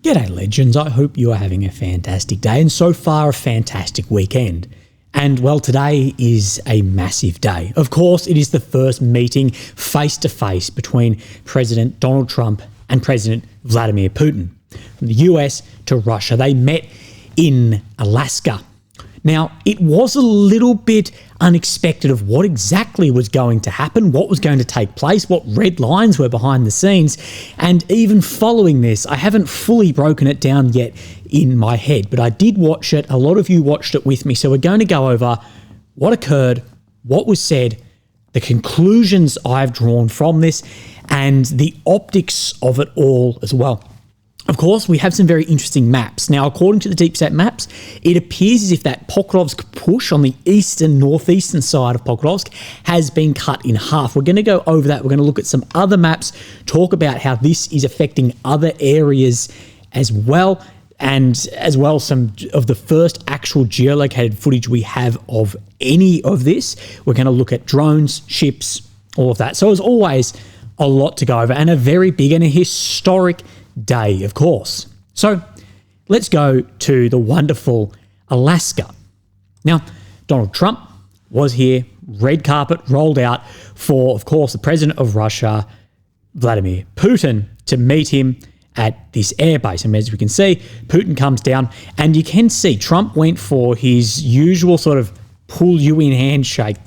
G'day legends, I hope you are having a fantastic day and so far a fantastic weekend. And well, today is a massive day. Of course, it is the first meeting face-to-face between President Donald Trump and President Vladimir Putin. From the US to Russia, they met in Alaska. Now, it was a little bit unexpected of what exactly was going to happen, what was going to take place, what red lines were behind the scenes. And even following this, I haven't fully broken it down yet in my head, but I did watch it. A lot of you watched it with me. So we're going to go over what occurred, what was said, the conclusions I've drawn from this, and the optics of it all as well. Of course, we have some very interesting maps. Now, according to the deep state maps, it appears as if that Pokrovsk push on the northeastern side of Pokrovsk has been cut in half. We're going to go over that. We're going to look at some other maps, talk about how this is affecting other areas as well, and as well some of the first actual geolocated footage we have of any of this. We're going to look at drones, ships, all of that. So as always, a lot to go over and a very big and a historic day, of course. So let's go to the wonderful Alaska. Now, Donald Trump was here, red carpet rolled out for, of course, the president of Russia, Vladimir Putin, to meet him at this airbase. And as we can see, Putin comes down and you can see Trump went for his usual sort of pull you in handshake.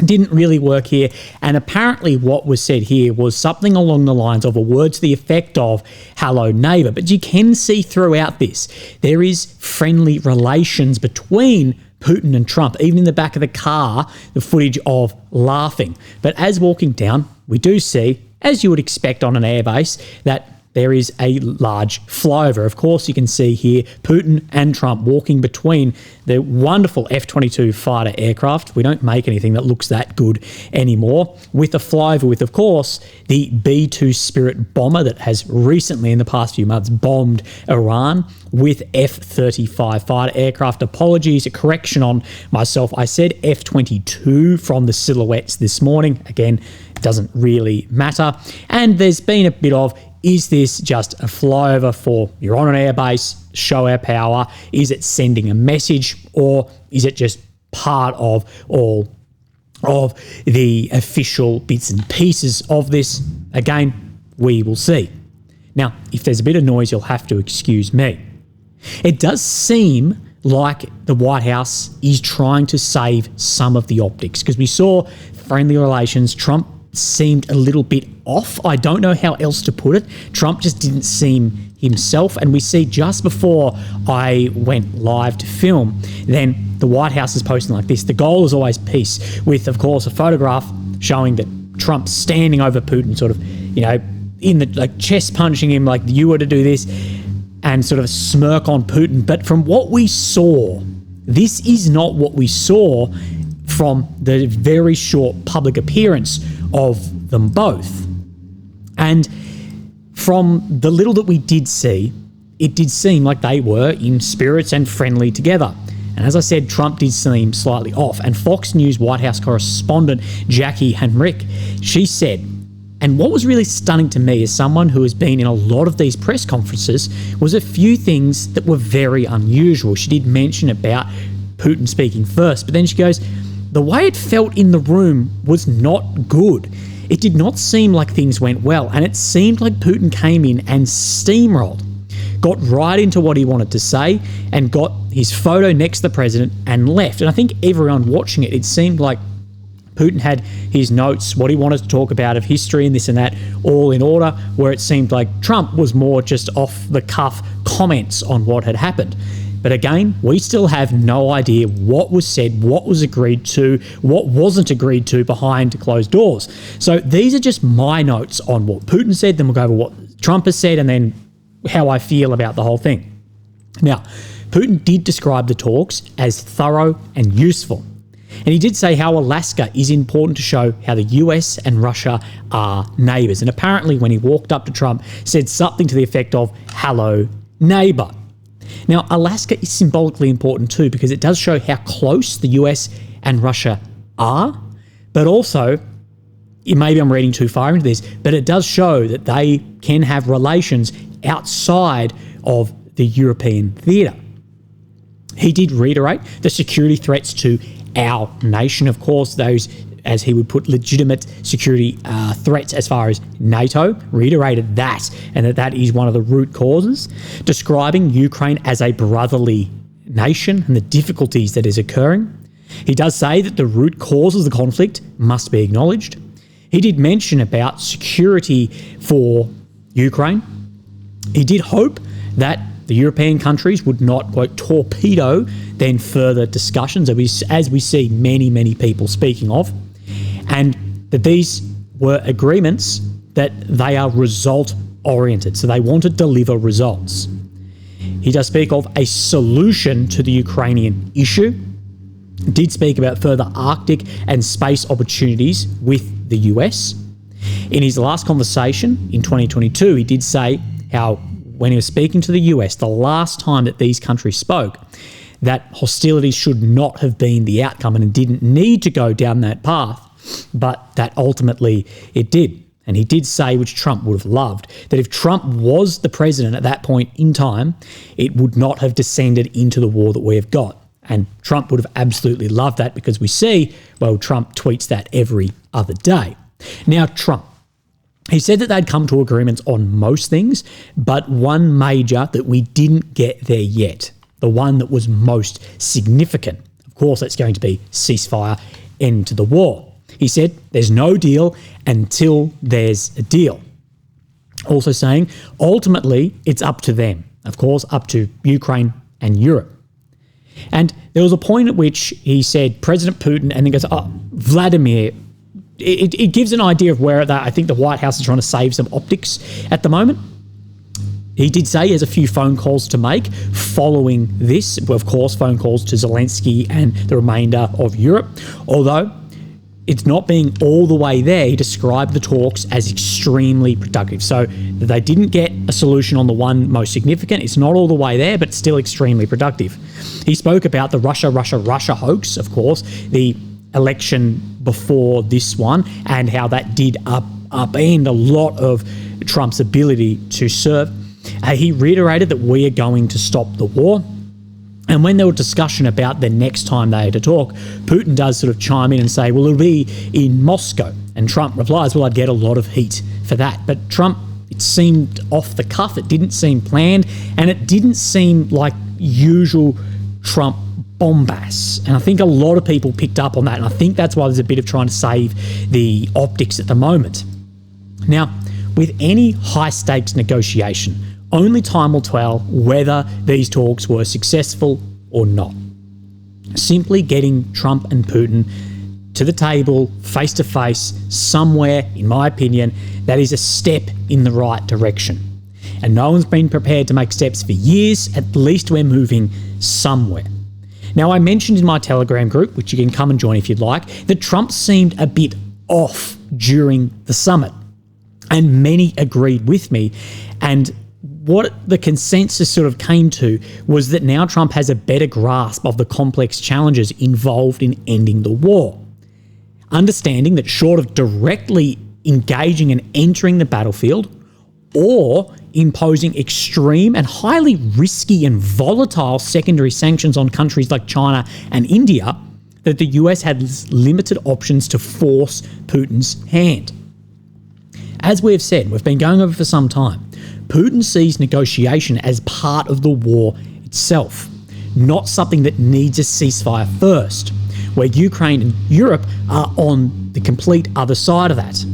Didn't really work here, and apparently what was said here was something along the lines of a word to the effect of hello neighbour. But you can see throughout this there is friendly relations between Putin and Trump, even in the back of the car, the footage of laughing. But as walking down, we do see, as you would expect on an airbase, that there is a large flyover. Of course, you can see here Putin and Trump walking between the wonderful F-22 fighter aircraft. We don't make anything that looks that good anymore. With a flyover with, of course, the B-2 Spirit bomber that has recently, in the past few months, bombed Iran, with F-35 fighter aircraft. Apologies, a correction on myself. I said F-22 from the silhouettes this morning. Again, it doesn't really matter. And there's been a bit of, is this just a flyover for you're on an airbase, show our power? Is it sending a message, or is it just part of all of the official bits and pieces of this? Again, we will see. Now, if there's a bit of noise, you'll have to excuse me. It does seem like the White House is trying to save some of the optics, because we saw friendly relations. Trump seemed a little bit off. I don't know how else to put it. Trump just didn't seem himself. And we see just before I went live to film, then the White House is posting like this. The goal is always peace, with, of course, a photograph showing that Trump's standing over Putin, sort of, you know, in the like chest punching him like you were to do this, and sort of a smirk on Putin. But from what we saw, this is not what we saw from the very short public appearance of them both. And from the little that we did see, it did seem like they were in spirits and friendly together. And as I said, Trump did seem slightly off. And Fox News White House correspondent Jackie Henrick, she said, and what was really stunning to me as someone who has been in a lot of these press conferences, was a few things that were very unusual. She did mention about Putin speaking first, but then she goes, the way it felt in the room was not good. It did not seem like things went well, and it seemed like Putin came in and steamrolled, got right into what he wanted to say, and got his photo next to the president and left. And I think everyone watching it, it seemed like Putin had his notes, what he wanted to talk about of history and this and that, all in order, where it seemed like Trump was more just off-the-cuff comments on what had happened. But again, we still have no idea what was said, what was agreed to, what wasn't agreed to behind closed doors. So these are just my notes on what Putin said, then we'll go over what Trump has said, and then how I feel about the whole thing. Now, Putin did describe the talks as thorough and useful. And he did say how Alaska is important to show how the US and Russia are neighbours. And apparently when he walked up to Trump, said something to the effect of, hello, neighbour. Now, Alaska is symbolically important too, because it does show how close the US and Russia are, but also, maybe I'm reading too far into this, but it does show that they can have relations outside of the European theatre. He did reiterate the security threats to our nation, of course, those, as he would put, legitimate security threats as far as NATO, reiterated that, and that is one of the root causes, describing Ukraine as a brotherly nation and the difficulties that is occurring. He does say that the root causes of the conflict must be acknowledged. He did mention about security for Ukraine. He did hope that the European countries would not, quote, torpedo then further discussions, as we see many, many people speaking of, and that these were agreements that they are result-oriented, so they want to deliver results. He does speak of a solution to the Ukrainian issue, did speak about further Arctic and space opportunities with the US. In his last conversation in 2022, he did say how when he was speaking to the US, the last time that these countries spoke, that hostilities should not have been the outcome and it didn't need to go down that path, but that ultimately it did. And he did say, which Trump would have loved, that if Trump was the president at that point in time, it would not have descended into the war that we have got. And Trump would have absolutely loved that because we see, well, Trump tweets that every other day. Now, Trump, he said that they'd come to agreements on most things, but one major that we didn't get there yet, the one that was most significant, of course, that's going to be ceasefire, end to the war. He said there's no deal until there's a deal. Also saying, ultimately, it's up to them, of course, up to Ukraine and Europe. And there was a point at which he said President Putin, and then goes, Vladimir. It gives an idea of where I think the White House is trying to save some optics at the moment. He did say he has a few phone calls to make following this. Of course, phone calls to Zelensky and the remainder of Europe. Although it's not being all the way there, he described the talks as extremely productive. So they didn't get a solution on the one most significant. It's not all the way there, but still extremely productive. He spoke about the Russia hoax, of course, the election before this one, and how that did upend a lot of Trump's ability to serve. He reiterated that we are going to stop the war. And when there was discussion about the next time they had to talk, Putin does sort of chime in and say, well, it'll be in Moscow. And Trump replies, well, I'd get a lot of heat for that. But Trump, it seemed off the cuff, it didn't seem planned, and it didn't seem like usual Trump bombast. And I think a lot of people picked up on that, and I think that's why there's a bit of trying to save the optics at the moment. Now, with any high-stakes negotiation, only time will tell whether these talks were successful or not. Simply getting Trump and Putin to the table, face-to-face, somewhere, in my opinion, that is a step in the right direction. And no one's been prepared to make steps for years. At least we're moving somewhere. Now, I mentioned in my Telegram group, which you can come and join if you'd like, that Trump seemed a bit off during the summit. And many agreed with me. And what the consensus sort of came to was that now Trump has a better grasp of the complex challenges involved in ending the war. Understanding that short of directly engaging and entering the battlefield or imposing extreme and highly risky and volatile secondary sanctions on countries like China and India, that the US had limited options to force Putin's hand. As we have said, we've been going over for some time, Putin sees negotiation as part of the war itself, not something that needs a ceasefire first, where Ukraine and Europe are on the complete other side of that.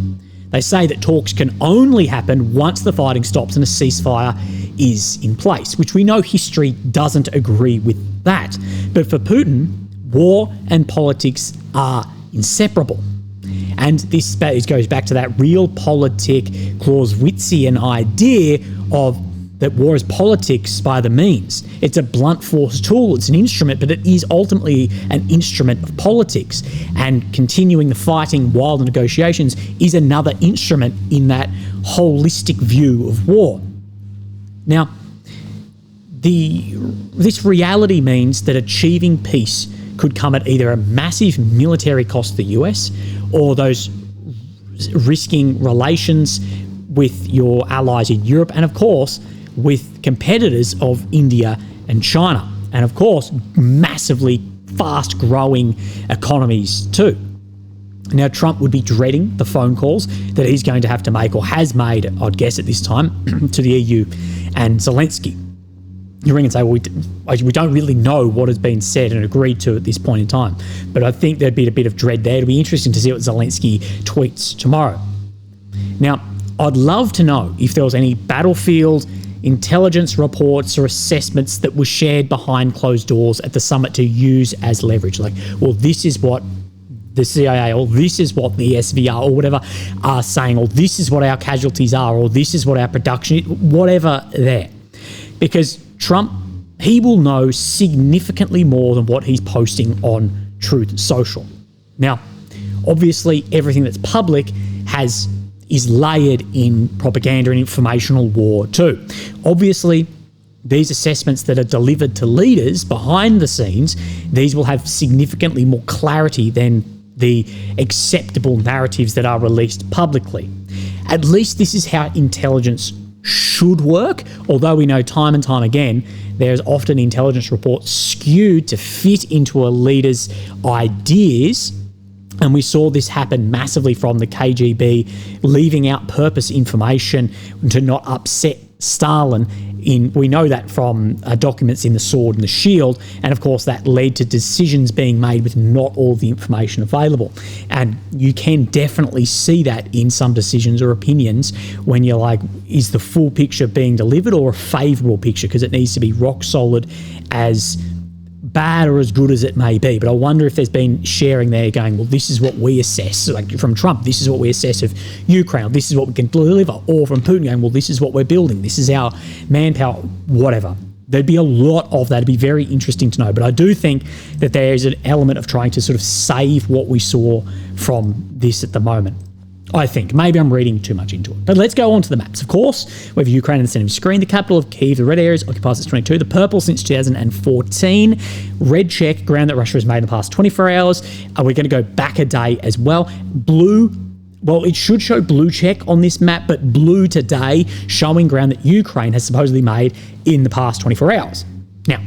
They say that talks can only happen once the fighting stops and a ceasefire is in place, which we know history doesn't agree with that. But for Putin, war and politics are inseparable. And this goes back to that realpolitik Clausewitzian idea of that war is politics by the means. It's a blunt force tool, it's an instrument, but it is ultimately an instrument of politics. And continuing the fighting while the negotiations is another instrument in that holistic view of war. Now, this reality means that achieving peace could come at either a massive military cost to the US or those risking relations with your allies in Europe and, of course, with competitors of India and China. And of course, massively fast-growing economies too. Now, Trump would be dreading the phone calls that he's going to have to make, or has made, I'd guess at this time, to the EU and Zelensky. You ring and say, well, we don't really know what has been said and agreed to at this point in time. But I think there'd be a bit of dread there. It'll be interesting to see what Zelensky tweets tomorrow. Now, I'd love to know if there was any battlefield intelligence reports or assessments that were shared behind closed doors at the summit to use as leverage. Like, well, this is what the CIA, or this is what the SVR or whatever are saying, or this is what our casualties are, or this is what our production is, whatever there. Because Trump, he will know significantly more than what he's posting on Truth Social. Now, obviously, everything that's public is layered in propaganda and informational war too. Obviously, these assessments that are delivered to leaders behind the scenes, these will have significantly more clarity than the acceptable narratives that are released publicly. At least this is how intelligence should work, although we know time and time again there's often intelligence reports skewed to fit into a leader's ideas, and we saw this happen massively from the KGB leaving out purpose information to not upset Stalin. We know that from documents in The Sword and the Shield, and of course that led to decisions being made with not all the information available. And you can definitely see that in some decisions or opinions when you're like, is the full picture being delivered or a favourable picture? Because it needs to be rock solid, as bad or as good as it may be. But I wonder if there's been sharing there going, well, this is what we assess, like from Trump, this is what we assess of Ukraine, this is what we can deliver, or from Putin going, well, this is what we're building, this is our manpower, whatever. There'd be a lot of that. It'd be very interesting to know. But I do think that there's an element of trying to sort of save what we saw from this at the moment. I think. Maybe I'm reading too much into it. But let's go on to the maps. Of course, we have Ukraine in the centre of the screen. The capital of Kyiv, the red areas occupied since 22. The purple since 2014. Red check, ground that Russia has made in the past 24 hours. We're going to go back a day as well. Blue, well, it should show blue check on this map, but blue today showing ground that Ukraine has supposedly made in the past 24 hours. Now,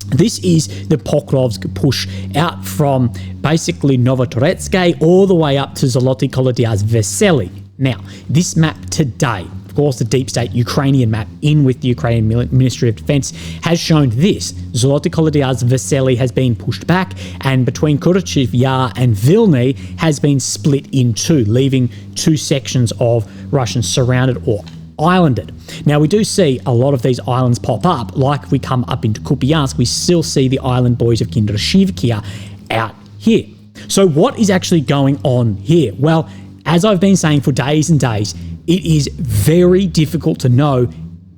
this is the Pokrovsk push out from basically Novotoretsky all the way up to Zoloty Kolodya's Vesely. Now, this map today, of course, the deep state Ukrainian map in with the Ukrainian Ministry of Defense has shown this. Zoloty Kolodya's Vesely has been pushed back, and between Kurochev Yar and Vilny has been split in two, leaving two sections of Russians surrounded or islanded. Now, we do see a lot of these islands pop up. Like if we come up into Kupiansk, we still see the island boys of Kindrashivkia out here. So what is actually going on here? Well, as I've been saying for days and days, it is very difficult to know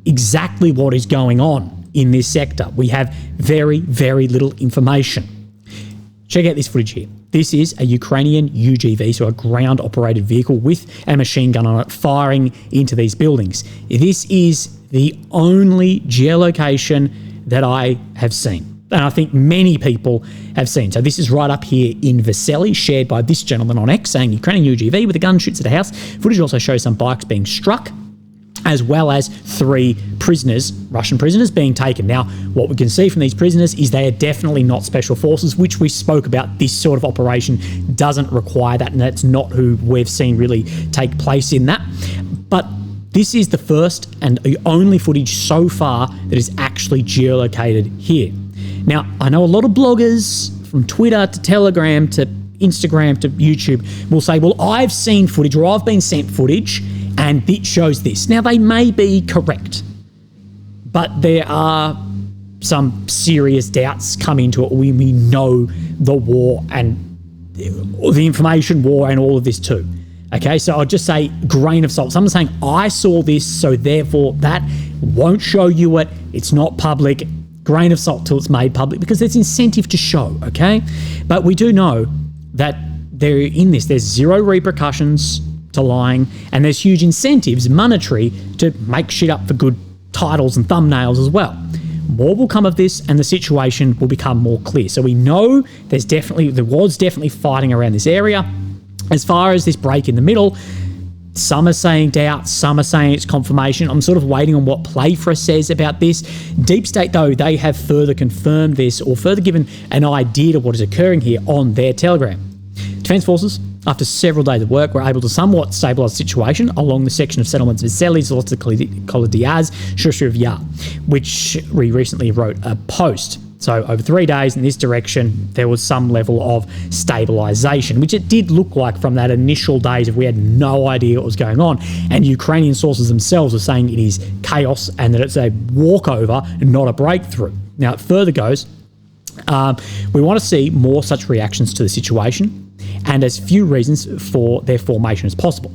exactly what is going on in this sector. We have very, very little information. Check out this footage here. This is a Ukrainian UGV, so a ground-operated vehicle with a machine gun on it, firing into these buildings. This is the only geolocation that I have seen, and I think many people have seen. So this is right up here in Vesely, shared by this gentleman on X, saying Ukrainian UGV with a gun shoots at a house. Footage also shows some bikes being struck, as well as 3 prisoners, Russian prisoners, being taken. Now, what we can see from these prisoners is they are definitely not special forces, which we spoke about. This sort of operation doesn't require that, and that's not who we've seen really take place in that. But this is the first and the only footage so far that is actually geolocated here. Now, I know a lot of bloggers, from Twitter to Telegram to Instagram to YouTube, will say, well, I've seen footage, or I've been sent footage, and it shows this. Now, they may be correct, but there are some serious doubts come into it. We know the war and the information war and all of this too. Okay, so I'll just say grain of salt. Someone's saying, I saw this, so therefore that won't show you it. It's not public. Grain of salt till it's made public, because there's incentive to show, okay? But we do know that there's zero repercussions to lying, and there's huge incentives, monetary, to make shit up for good titles and thumbnails as well. More will come of this, and the situation will become more clear. So we know there was definitely fighting around this area. As far as this break in the middle, Some are saying doubt, some are saying it's confirmation. I'm sort of waiting on what Playfra says about this. Deep State, though, they have further confirmed this or further given an idea of what is occurring here on their Telegram. Defence Forces, after several days of work, were able to somewhat stabilise the situation along the section of settlements of Veselis, Cola Diaz, Shushrivya, which we recently wrote a post. So over 3 days in this direction, there was some level of stabilisation, which it did look like from that initial days of we had no idea what was going on. And Ukrainian sources themselves are saying it is chaos and that it's a walkover and not a breakthrough. Now, it further goes, we want to see more such reactions to the situation and as few reasons for their formation as possible.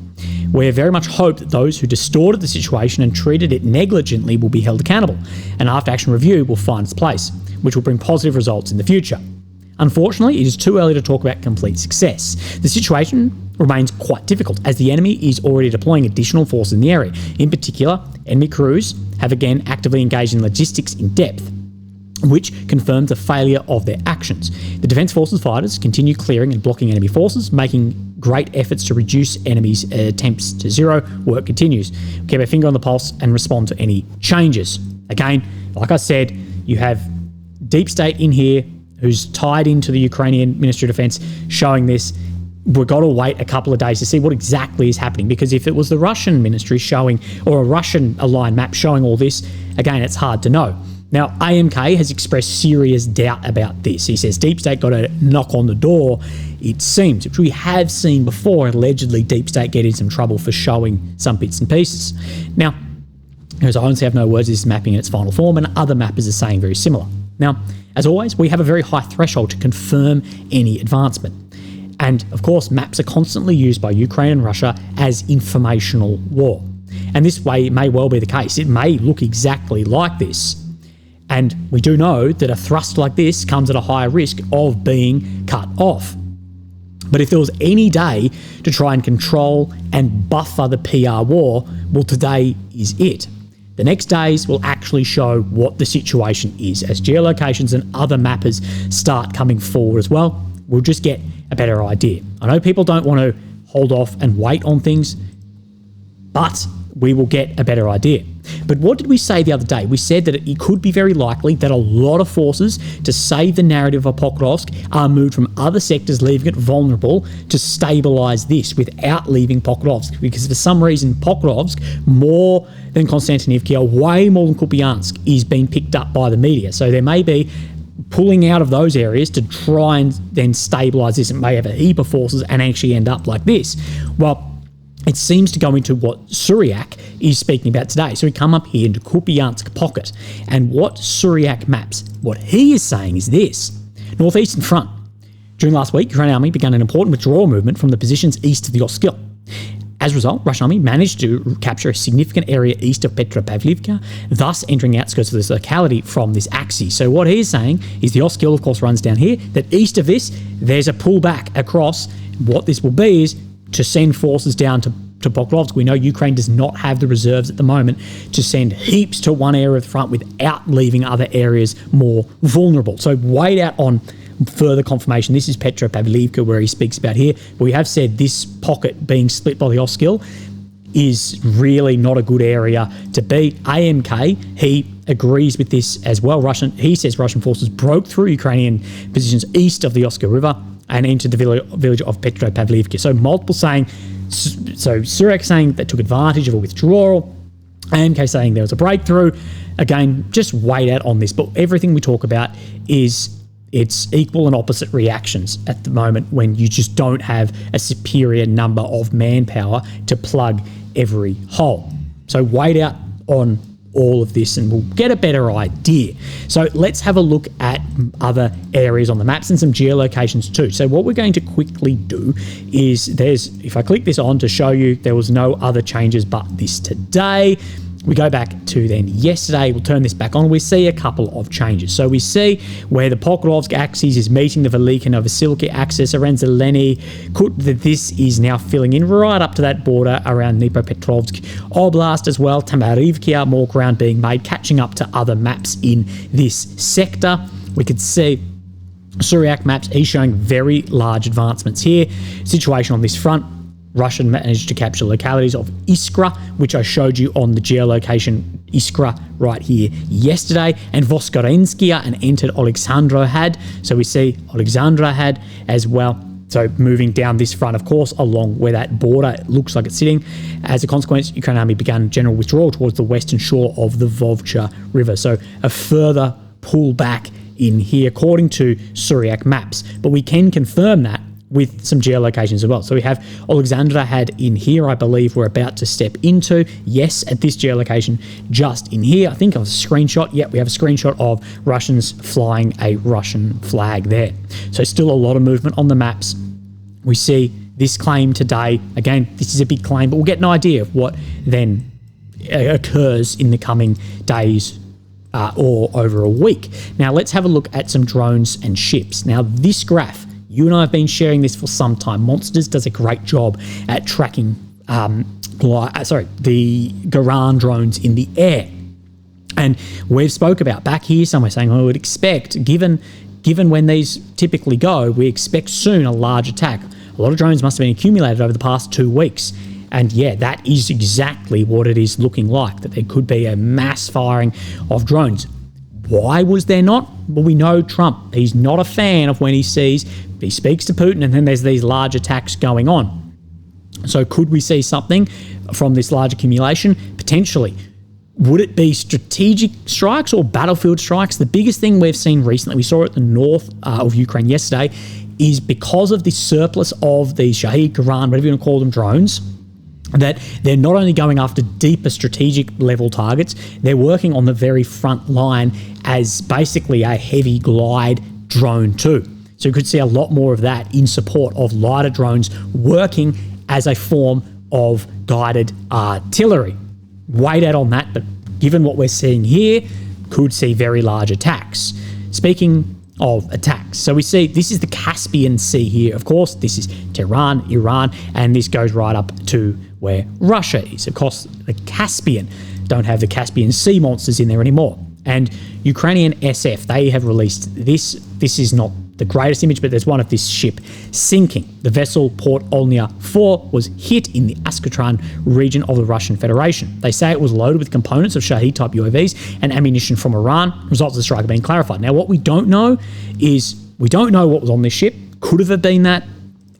We very much hope that those who distorted the situation and treated it negligently will be held accountable, and after-action review will find its place, which will bring positive results in the future. Unfortunately, it is too early to talk about complete success. The situation remains quite difficult as the enemy is already deploying additional forces in the area. In particular, enemy crews have again actively engaged in logistics in depth, which confirms the failure of their actions. The Defence Forces fighters continue clearing and blocking enemy forces, making great efforts to reduce enemies' attempts to zero. Work continues. Keep our finger on the pulse and respond to any changes. Again, like I said, you have Deep State in here who's tied into the Ukrainian Ministry of Defence showing this. We've got to wait a couple of days to see what exactly is happening, because if it was the Russian ministry showing, or a Russian aligned map showing all this, again, it's hard to know. Now, AMK has expressed serious doubt about this. He says Deep State got a knock on the door, it seems, which we have seen before, allegedly Deep State get in some trouble for showing some bits and pieces. Now, as I honestly have no words, this is mapping in its final form, and other mappers are saying very similar. Now, as always, we have a very high threshold to confirm any advancement. And, of course, maps are constantly used by Ukraine and Russia as informational war. And this way, it may well be the case. It may look exactly like this. And we do know that a thrust like this comes at a higher risk of being cut off. But if there was any day to try and control and buffer the PR war, well, today is it. The next days will actually show what the situation is. As geolocations and other mappers start coming forward as well, we'll just get a better idea. I know people don't want to hold off and wait on things, but we will get a better idea. But what did we say the other day? We said that it could be very likely that a lot of forces to save the narrative of Pokrovsk are moved from other sectors, leaving it vulnerable to stabilise this without leaving Pokrovsk. Because for some reason, Pokrovsk, more than Konstantinivka, way more than Kupiansk, is being picked up by the media. So there may be pulling out of those areas to try and then stabilise this. It may have a heap of forces and actually end up like this. Well, it seems to go into what Suryak is speaking about today. So we come up here into Kupiansk pocket, and what Suryak maps, what he is saying is this: Northeastern Front. During last week, Ukrainian army began an important withdrawal movement from the positions east of the Oskil. As a result, Russian army managed to capture a significant area east of Petropavlivka, thus entering the outskirts of this locality from this axis. So what he is saying is the Oskil, of course, runs down here, that east of this, there's a pullback across. What this will be is to send forces down to Pokrovsk. We know Ukraine does not have the reserves at the moment to send heaps to one area of the front without leaving other areas more vulnerable. So wait out on further confirmation. This is Petropavlivka where he speaks about here. But we have said this pocket being split by the Oskil is really not a good area to be. AMK, he agrees with this as well. He says Russian forces broke through Ukrainian positions east of the Oskil River and entered the village of Petropavlivka. So multiple saying, so Suryak saying they took advantage of a withdrawal, AMK saying there was a breakthrough. Again, just wait out on this. But everything we talk about is it's equal and opposite reactions at the moment when you just don't have a superior number of manpower to plug every hole. So wait out on all of this and we'll get a better idea. So let's have a look at other areas on the maps and some geolocations too. So what we're going to quickly do is if I click this on to show you there was no other changes but this today. We go back to then yesterday, we'll turn this back on, we see a couple of changes. So we see where the Pokrovsk axis is meeting the Velika Novosilki axis around Zeleny, that this is now filling in right up to that border around Dnipropetrovsk Oblast as well. Tamarivkia, more ground being made, catching up to other maps in this sector. We could see Suryak maps, he's showing very large advancements here. Situation on this front, Russia managed to capture localities of Iskra, which I showed you on the geolocation Iskra right here yesterday, and Voskresenskia, and entered Alexandrowhad. So we see Alexandrowhad as well. So moving down this front, of course, along where that border looks like it's sitting. As a consequence, Ukrainian army began general withdrawal towards the western shore of the Vovcha River. So a further pull back in here, according to Syriac maps. But we can confirm that with some geolocations as well. So we have Alexandrowhad in here, I believe we're about to step into. Yes, at this geolocation just in here. I think of a screenshot. Yep, we have a screenshot of Russians flying a Russian flag there. So still a lot of movement on the maps. We see this claim today. Again, this is a big claim, but we'll get an idea of what then occurs in the coming days or over a week. Now let's have a look at some drones and ships. Now this graph, you and I have been sharing this for some time. Monsters does a great job at tracking the Garand drones in the air. And we've spoke about back here somewhere saying, I would expect, given when these typically go, we expect soon a large attack. A lot of drones must have been accumulated over the past 2 weeks. And yeah, that is exactly what it is looking like, that there could be a mass firing of drones. Why was there not? Well, we know Trump. He's not a fan of when he speaks to Putin, and then there's these large attacks going on. So could we see something from this large accumulation? Potentially. Would it be strategic strikes or battlefield strikes? The biggest thing we've seen recently, we saw it at the north of Ukraine yesterday, is because of the surplus of the Shahed, Garand, whatever you want to call them, drones, that they're not only going after deeper strategic level targets, they're working on the very front line as basically a heavy glide drone too. So you could see a lot more of that in support of lighter drones working as a form of guided artillery. Wait out on that, but given what we're seeing here, could see very large attacks. Speaking of attacks, so we see this is the Caspian Sea here. Of course, this is Tehran, Iran, and this goes right up to where Russia is. Of course, the Caspian don't have the Caspian Sea monsters in there anymore. And Ukrainian SF, they have released this. This is not the greatest image, but there's one of this ship sinking. The vessel Port Olnia 4 was hit in the Askatran region of the Russian Federation. They say it was loaded with components of Shahed-type UAVs and ammunition from Iran. Results of the strike have been clarified. Now, what we don't know is, we don't know what was on this ship. Could have been that.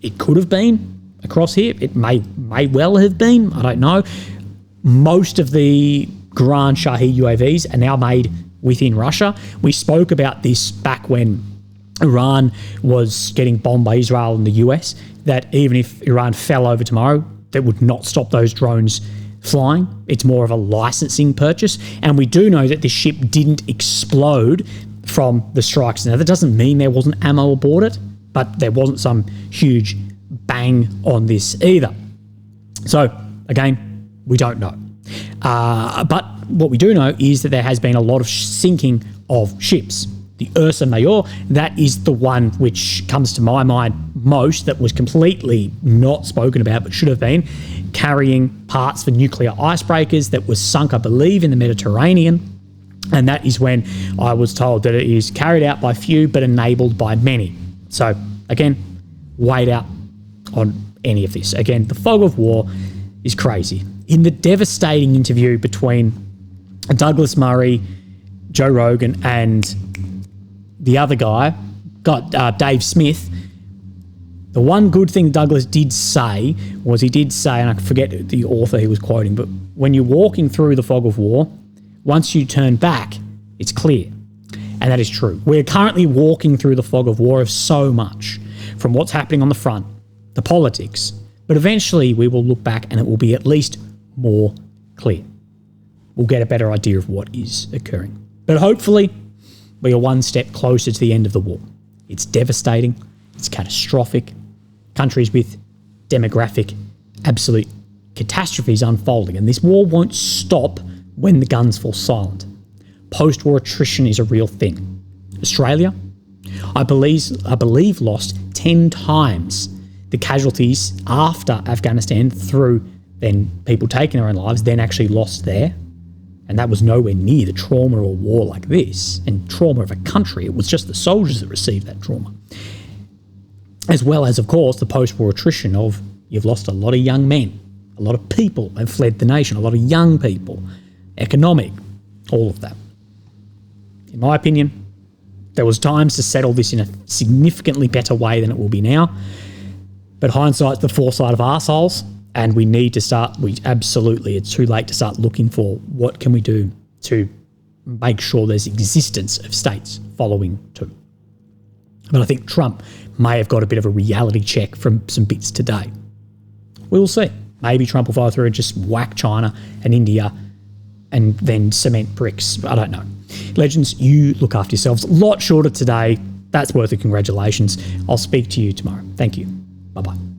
It could have been across here. It may well have been. I don't know. Most of the Garand Shahed UAVs are now made within Russia. We spoke about this back when Iran was getting bombed by Israel and the US, that even if Iran fell over tomorrow, that would not stop those drones flying. It's more of a licensing purchase. And we do know that the ship didn't explode from the strikes. Now, that doesn't mean there wasn't ammo aboard it, but there wasn't some huge bang on this either. So, again, we don't know. But what we do know is that there has been a lot of sinking of ships. The Ursa Major, that is the one which comes to my mind most, that was completely not spoken about but should have been, carrying parts for nuclear icebreakers, that was sunk, I believe, in the Mediterranean. And that is when I was told that it is carried out by few but enabled by many. So, again, wait out on any of this. Again, the fog of war is crazy. In the devastating interview between Douglas Murray, Joe Rogan, and the other guy, Dave Smith, the one good thing Douglas did say was, he did say, and I forget the author he was quoting, but when you're walking through the fog of war, once you turn back, it's clear. And that is true. We're currently walking through the fog of war of so much, from what's happening on the front, the politics, but eventually we will look back and it will be at least more clear. We'll get a better idea of what is occurring. But hopefully, we are one step closer to the end of the war. It's devastating. It's catastrophic. Countries with demographic absolute catastrophes unfolding. And this war won't stop when the guns fall silent. Post-war attrition is a real thing. Australia, I believe lost 10 times the casualties after Afghanistan, through then people taking their own lives, then actually lost there. And that was nowhere near the trauma of a war like this, and trauma of a country. It was just the soldiers that received that trauma. As well as, of course, the post-war attrition of You've lost a lot of young men. A lot of people have fled the nation. A lot of young people. Economic. All of that. In my opinion, there was times to settle this in a significantly better way than it will be now. But hindsight's the foresight of arseholes, and we need to start, it's too late to start looking for what can we do to make sure there's existence of states following too. But I think Trump may have got a bit of a reality check from some bits today. We will see. Maybe Trump will follow through and just whack China and India and then cement BRICS. I don't know. Legends, you look after yourselves. A lot shorter today. That's worth of congratulations. I'll speak to you tomorrow. Thank you. Bye-bye.